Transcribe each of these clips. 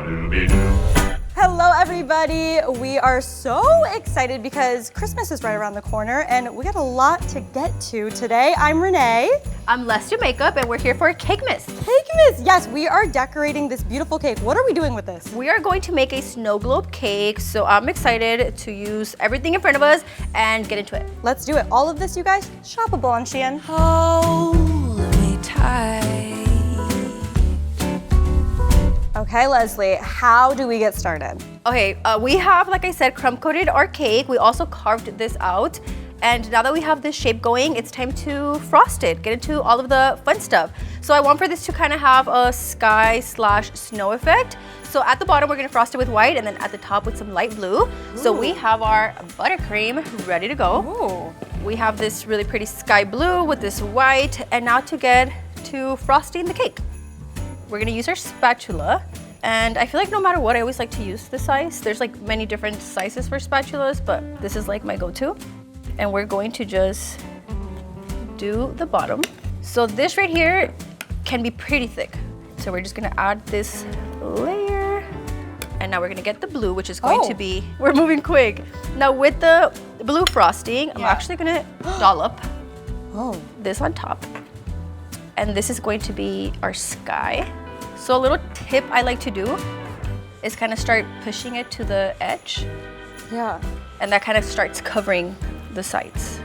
Hello everybody, we are so excited because Christmas is right around the corner and we got a lot to get to today. I'm Renee. I'm LesDoMakeup and we're here for Cakemas. Cakemas, yes, we are decorating this beautiful cake. What are we doing with this? We are going to make a snow globe cake, so I'm excited to use everything in front of us and get into it. Let's do it. All of this, you guys, shoppable on SHEIN. Hold me tight. Okay, Leslie, how do we get started? Okay, we have, like I said, crumb coated our cake. We also carved this out. And now that we have this shape going, it's time to frost it, get into all of the fun stuff. So I want for this to kind of have a sky/snow effect. So at the bottom, we're gonna frost it with white and then at the top with some light blue. Ooh. So we have our buttercream ready to go. Ooh. We have this really pretty sky blue with this white. And now to get to frosting the cake. We're gonna use our spatula. And I feel like no matter what, I always like to use this size. There's like many different sizes for spatulas, but this is like my go-to. And we're going to just do the bottom. So this right here can be pretty thick. So we're just gonna add this layer. And now we're gonna get the blue, which is going to be, we're moving quick. Now with the blue frosting, I'm actually gonna dollop this on top. And this is going to be our sky. So a little tip I like to do is kind of start pushing it to the edge. Yeah. And that kind of starts covering the sides.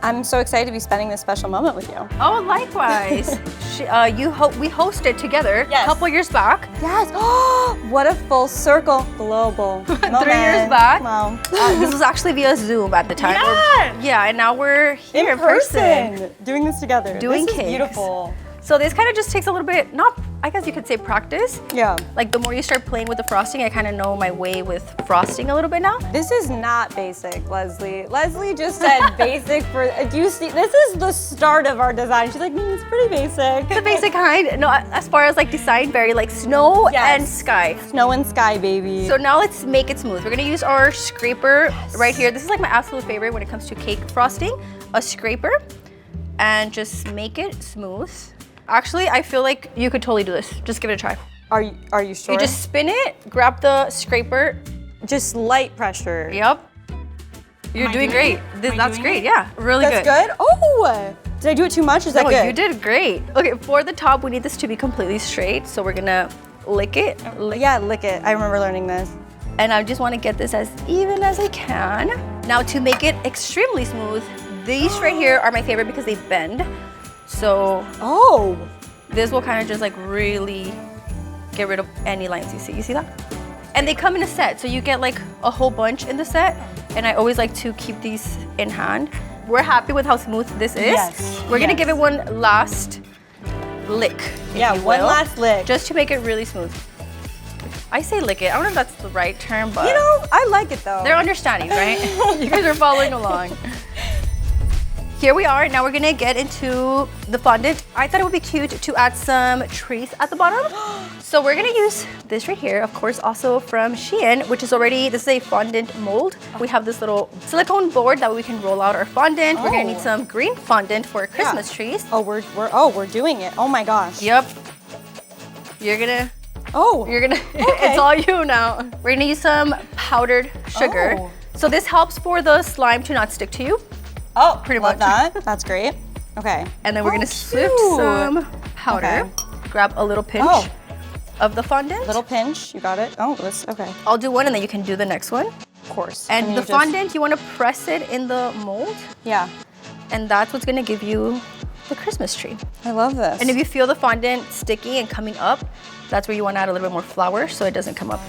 I'm so excited to be spending this special moment with you. Oh, likewise. We hosted together a couple years back. Yes. Oh, what a full circle global moment. 3 years back. Wow. This was actually via Zoom at the time. Yeah. And now we're here in person. Doing this together. Doing this cakes. Is beautiful. So this kind of just takes a little bit, I guess you could say practice. Yeah. Like the more you start playing with the frosting, I kind of know my way with frosting a little bit now. This is not basic, Leslie. Leslie just said basic for, do you see, this is the start of our design. She's like, it's pretty basic. The basic kind. No, as far as like design, very like snow and sky. Snow and sky, baby. So now let's make it smooth. We're gonna use our scraper right here. This is like my absolute favorite when it comes to cake frosting. A scraper, and just make it smooth. Actually, I feel like you could totally do this. Just give it a try. Are you sure? You just spin it, grab the scraper. Just light pressure. Yep. You're doing great. That's great, yeah. Really good. That's good? Oh! Did I do it too much? Is that good? You did great. Okay, for the top, we need this to be completely straight, so we're gonna lick it. Yeah, lick it. I remember learning this. And I just wanna get this as even as I can. Now to make it extremely smooth, these right here are my favorite because they bend. So this will kind of just like really get rid of any lines you see. You see that? And they come in a set, so you get like a whole bunch in the set. And I always like to keep these in hand. We're happy with how smooth this is. Yes. We're gonna give it one last lick. Yeah, one last lick. Just to make it really smooth. I say lick it. I don't know if that's the right term, but you know, I like it though. They're understanding, right? You guys are following along. Here we are, now we're gonna get into the fondant. I thought it would be cute to add some trees at the bottom. So we're gonna use this right here, of course, also from SHEIN, which is already, this is a fondant mold. We have this little silicone board that we can roll out our fondant. We're gonna need some green fondant for Christmas trees. Oh, we're doing it. Oh my gosh. Yep. You're gonna, okay. It's all you now. We're gonna use some powdered sugar. So this helps for the slime to not stick to you. Oh, pretty love much. That. That's great. Okay. And then we're gonna sift some powder. Grab a little pinch of the fondant. Little pinch, you got it. Oh, this, okay. I'll do one and then you can do the next one. Of course. And the fondant, you wanna press it in the mold. Yeah. And that's what's gonna give you the Christmas tree. I love this. And if you feel the fondant sticky and coming up, that's where you wanna add a little bit more flour so it doesn't come up.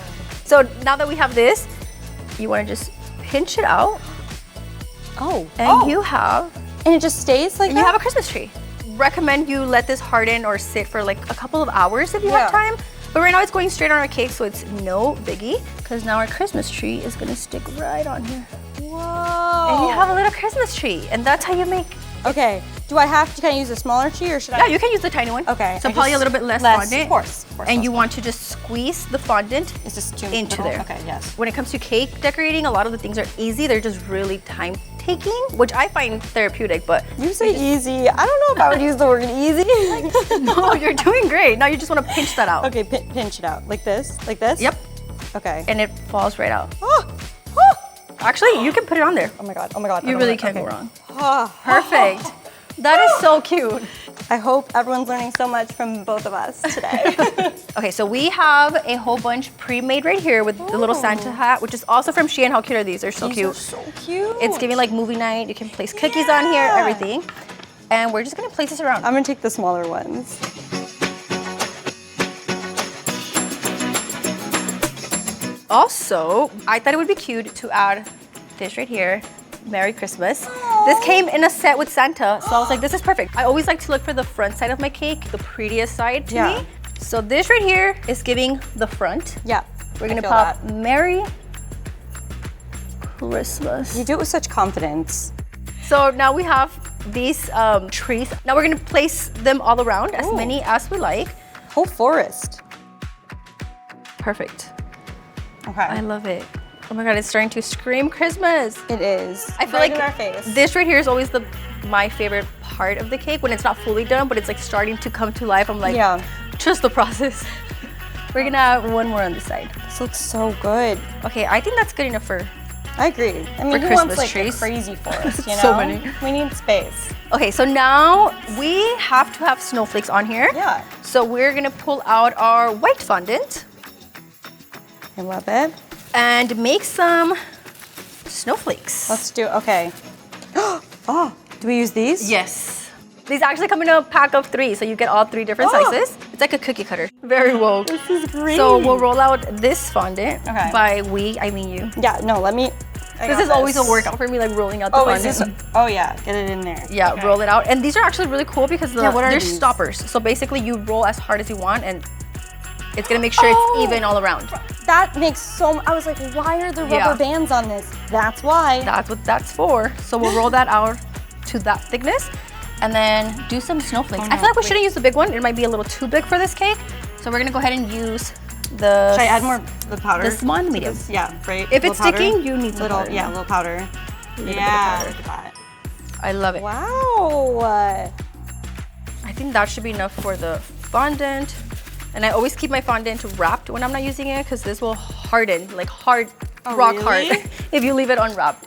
So now that we have this, you wanna just pinch it out. And you have... And it just stays like that? You have a Christmas tree. Recommend you let this harden or sit for like a couple of hours if you have time. But right now it's going straight on our cake, so it's no biggie. Because now our Christmas tree is gonna stick right on here. Whoa. And you have a little Christmas tree. And that's how you make... Okay. Do I have to kind of use a smaller tree or should I? Yeah, you can use the tiny one. Okay. So probably a little bit less fondant. Of course. And you want to just squeeze the fondant into there. Okay, yes. When it comes to cake decorating, a lot of the things are easy. They're just really time taking, which I find therapeutic, but You say easy. I don't know if I would use the word easy. no, you're doing great. Now you just want to pinch that out. Okay, pinch it out. Like this? Like this? Yep. Okay. And it falls right out. Oh, oh, Actually, you can put it on there. oh my God, oh my God. You oh really my God. can't go wrong. Oh, Perfect. That is so cute. I hope everyone's learning so much from both of us today. Okay, so we have a whole bunch pre-made right here with the little Santa hat, which is also from SHEIN. How cute are these? They're so These cute. are so cute. It's giving like movie night. You can place cookies on here, everything. And we're just gonna place this around. I'm gonna take the smaller ones. Also, I thought it would be cute to add this right here. Merry Christmas. This came in a set with Santa, so I was like, this is perfect. I always like to look for the front side of my cake, the prettiest side to me. So this right here is giving the front. Yeah. We're gonna pop Merry Christmas. You do it with such confidence. So now we have these trees. Now we're gonna place them all around, as many as we like. Whole forest. Perfect. Okay. I love it. Oh my God, it's starting to scream Christmas. It is. I feel right like in our face. this right here is always my favorite part of the cake when it's not fully done, but it's like starting to come to life. I'm like, Yeah. trust the process. We're gonna add one more on the side. This looks so good. Okay, I think that's good enough for. I agree. I mean, For who Christmas wants like trees? a crazy forest, you know? So many. We need space. Okay, so now we have to have snowflakes on here. Yeah. So we're gonna pull out our white fondant I love it. and make some snowflakes. Let's do, okay. Oh, do we use these? Yes. These actually come in a pack of 3, so you get all 3 different sizes. It's like a cookie cutter. Very woke. This is great. So we'll roll out this fondant. Okay. By we, I mean you. Yeah, no, let me. This is always a workout for me, like rolling out the fondant. Is this? Oh yeah, get it in there. Yeah, Okay. roll it out. And these are actually really cool because Yeah, what are they're these? stoppers. So basically you roll as hard as you want and it's gonna make sure it's even all around. That makes so. I was like, why are there rubber Yeah. bands on this? That's why. That's what that's for. So we'll roll that out to that thickness and then do some snowflakes. Oh, I feel like we shouldn't use the big one. It might be a little too big for this cake. So we're gonna go ahead and use the. Should I add more the powder? The small and medium. Yeah, right. If it's Little powder? sticking, you need some little. powder. Yeah, a little powder. little bit of Yeah, powder. look at that. I love it. Wow. I think that should be enough for the fondant. And I always keep my fondant wrapped when I'm not using it because this will harden, like hard, rock really? hard, if you leave it unwrapped.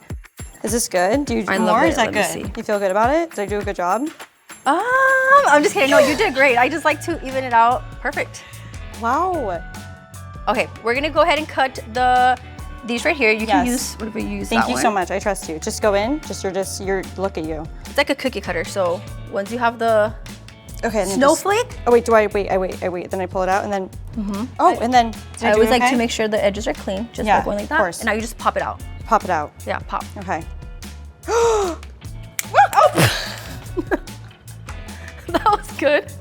Is this good? Do you do I more? love it. Is that Let me good? see. You feel good about it? Did I do a good job? I'm just kidding. No, you did great. I just like to even it out. Perfect. Wow. Okay, we're gonna go ahead and cut these right here. You can Yes. use whatever you use. Thank that you one. so much. I trust you. Just go in. You're. Look at you. It's like a cookie cutter. So once you have the Okay. And then snowflake, Just, oh wait. Do I wait? I wait. Then I pull it out and then. Oh, and then. I always like to make sure the edges are clean, just Yeah, like going like of that. course. And now you just pop it out. Pop it out. Yeah, pop. Okay. That was good.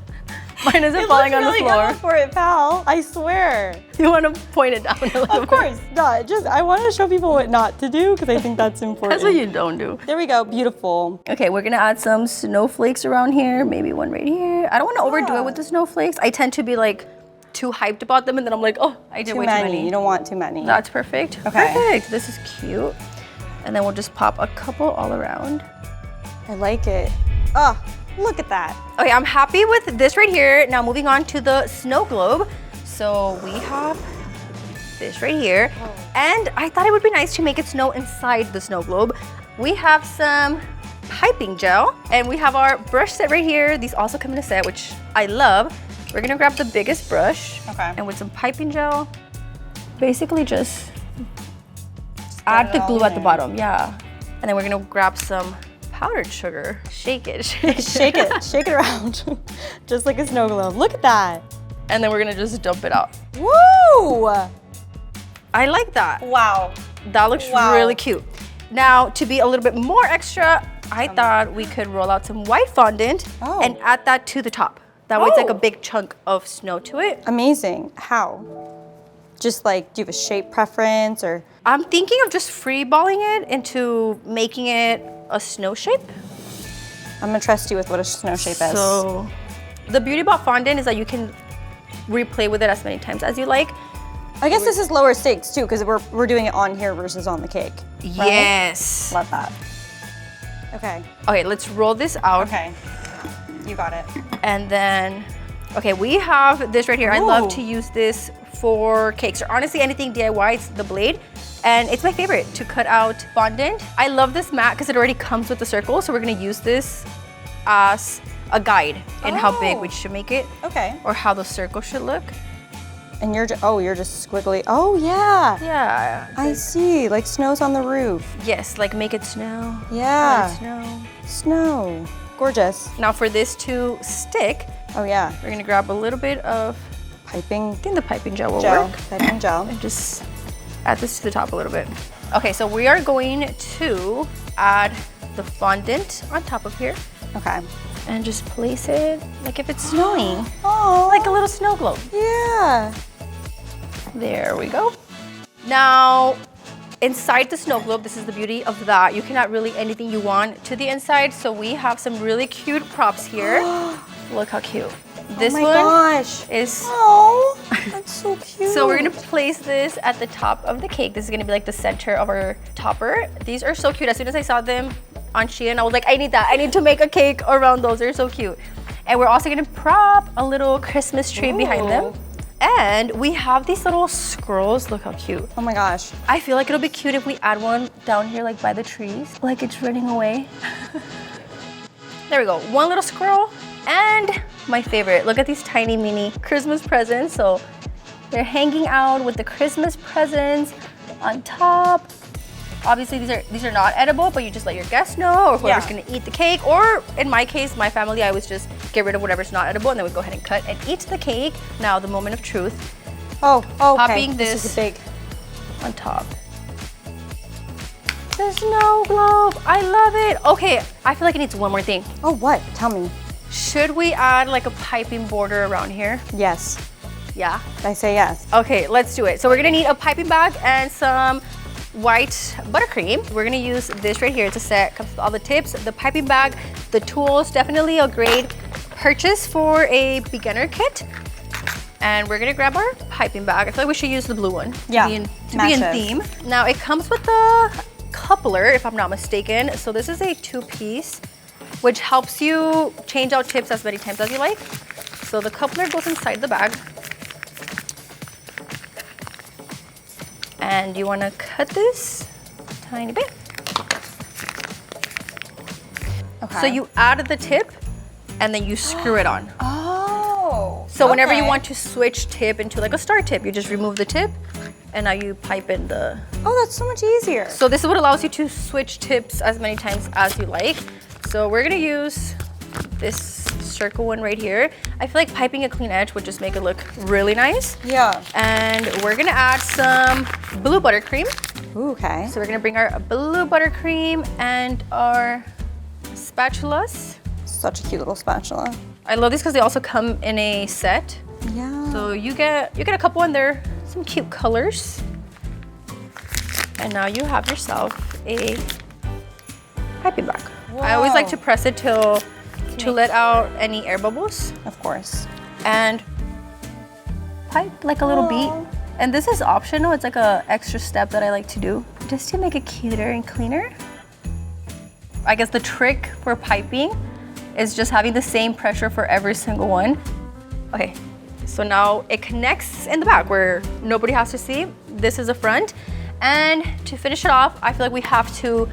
Mine isn't falling on the floor. Go for it, pal. I swear. You want to point it down a little Of course. No, I want to show people what not to do because I think that's important. That's what you don't do. There we go. Beautiful. Okay, we're gonna add some snowflakes around here. Maybe one right here. I don't want to overdo it with the snowflakes. I tend to be like too hyped about them and then I'm like, oh, I did way too many. You don't want too many. That's perfect. Okay. Perfect. This is cute. And then we'll just pop a couple all around. I like it. Oh, look at that. Okay, I'm happy with this right here. Now moving on to the snow globe. So we have this right here. And I thought it would be nice to make it snow inside the snow globe. We have some piping gel and we have our brush set right here. These also come in a set, which I love. We're gonna grab the biggest brush. Okay. And with some piping gel, basically just add the glue at the bottom, yeah. And then we're gonna grab some powdered sugar. Shake it, shake it. Shake it. Shake it around. Just like a snow globe. Look at that. And then we're gonna just dump it out. Woo! I like that. Wow. That looks Wow. really cute. Now, to be a little bit more extra, I thought we could roll out some white fondant and add that to the top. That way it's like a big chunk of snow to it. Amazing. How? Just like, do you have a shape preference or? I'm thinking of just free balling it into making it a snow shape. I'm gonna trust you with what a snow shape is. So, the beauty about fondant is that you can replay with it as many times as you like. I guess this is lower stakes too, because we're doing it on here versus on the cake. Right? Yes. Love that. Okay. Okay, let's roll this out. Okay. You got it. And then, okay, we have this right here. I love to use this for cakes or honestly anything DIY. It's the blade. And it's my favorite to cut out fondant. I love this mat because it already comes with the circle. So we're gonna use this as a guide in how big we should make it. Okay. Or how the circle should look. And you're just squiggly. Oh yeah. Yeah. I see, like snow's on the roof. Yes, like make it snow. Yeah. Let it snow. Snow. Gorgeous. Now for this to stick, Oh yeah. we're gonna grab a little bit of, Piping I think the piping gel will gel. work. Piping gel. And just add this to the top a little bit. Okay, so we are going to add the fondant on top of here Okay. and just place it like if it's snowing, Oh. like a little snow globe. Yeah. There we go. Now, inside the snow globe, this is the beauty of that. You can add really anything you want to the inside. So we have some really cute props here. Look how cute. This oh my one gosh. is Oh, that's so cute. So we're gonna place this at the top of the cake. This is gonna be like the center of our topper. These are so cute. As soon as I saw them on SHEIN, I was like, I need that. I need to make a cake around those. They're so cute. And we're also gonna prop a little Christmas tree behind them. And we have these little squirrels. Look how cute. Oh my gosh. I feel like it'll be cute if we add one down here like by the trees, like it's running away. There we go. One little squirrel. And my favorite, look at these tiny mini Christmas presents. So they're hanging out with the Christmas presents on top. Obviously these are not edible, but you just let your guests know or whoever's gonna eat the cake. Or in my case, my family, I always just get rid of whatever's not edible and then we go ahead and cut and eat the cake. Now the moment of truth. Oh, okay. Popping This is a big. on top. The snow globe, I love it. Okay, I feel like it needs one more thing. Oh, what? Tell me. Should we add like a piping border around here? Yes. Yeah? I say yes. Okay, let's do it. So we're gonna need a piping bag and some white buttercream. We're gonna use this right here. It's a set, comes with all the tips, the piping bag, the tools, definitely a great purchase for a beginner kit. And we're gonna grab our piping bag. I feel like we should use the blue one to be in theme. Now it comes with a coupler, if I'm not mistaken. So this is a 2-piece, which helps you change out tips as many times as you like. So the coupler goes inside the bag. And you wanna cut this a tiny bit. Okay. So you add the tip and then you screw it on. Oh. So whenever you want to switch tip into like a star tip, you just remove the tip and now you pipe in the... Oh, that's so much easier. So this is what allows you to switch tips as many times as you like. So we're gonna use this circle one right here. I feel like piping a clean edge would just make it look really nice. Yeah. And we're gonna add some blue buttercream. Ooh, okay. So we're gonna bring our blue buttercream and our spatulas. Such a cute little spatula. I love these because they also come in a set. Yeah. So you get a couple and they're some cute colors. And now you have yourself a piping bag. I always like to press it to let out any air bubbles. Of course. And pipe like a little beat. And this is optional. It's like a extra step that I like to do just to make it cuter and cleaner. I guess the trick for piping is just having the same pressure for every single one. Okay, so now it connects in the back where nobody has to see. This is the front. And to finish it off, I feel like we have to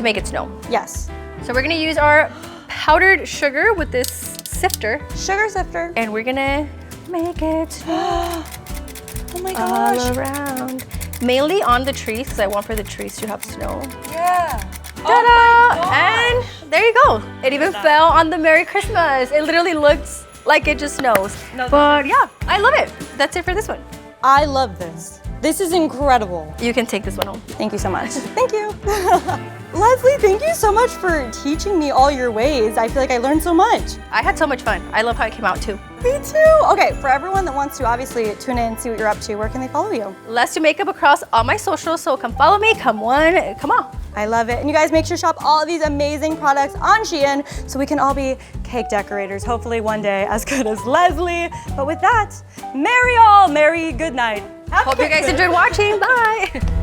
make it snow. Yes. So we're gonna use our powdered sugar with this sifter. Sugar sifter. And we're gonna make it snow Oh my gosh. all around. Mainly on the trees, because I want for the trees to have snow. Yeah. Ta-da! And there you go. It even fell on the Merry Christmas. It literally looks like it just snows. But yeah, I love it. That's it for this one. I love this. This is incredible. You can take this one home. Thank you so much. Thank you. Leslie, thank you so much for teaching me all your ways. I feel like I learned so much. I had so much fun. I love how it came out too. Me too. Okay, for everyone that wants to obviously tune in and see what you're up to, where can they follow you? LesDoMakeup across all my socials, so come follow me, come on. I love it. And you guys make sure to shop all of these amazing products on SHEIN so we can all be cake decorators, hopefully one day as good as Leslie. But with that, merry good night. Hope you guys enjoyed watching. Bye.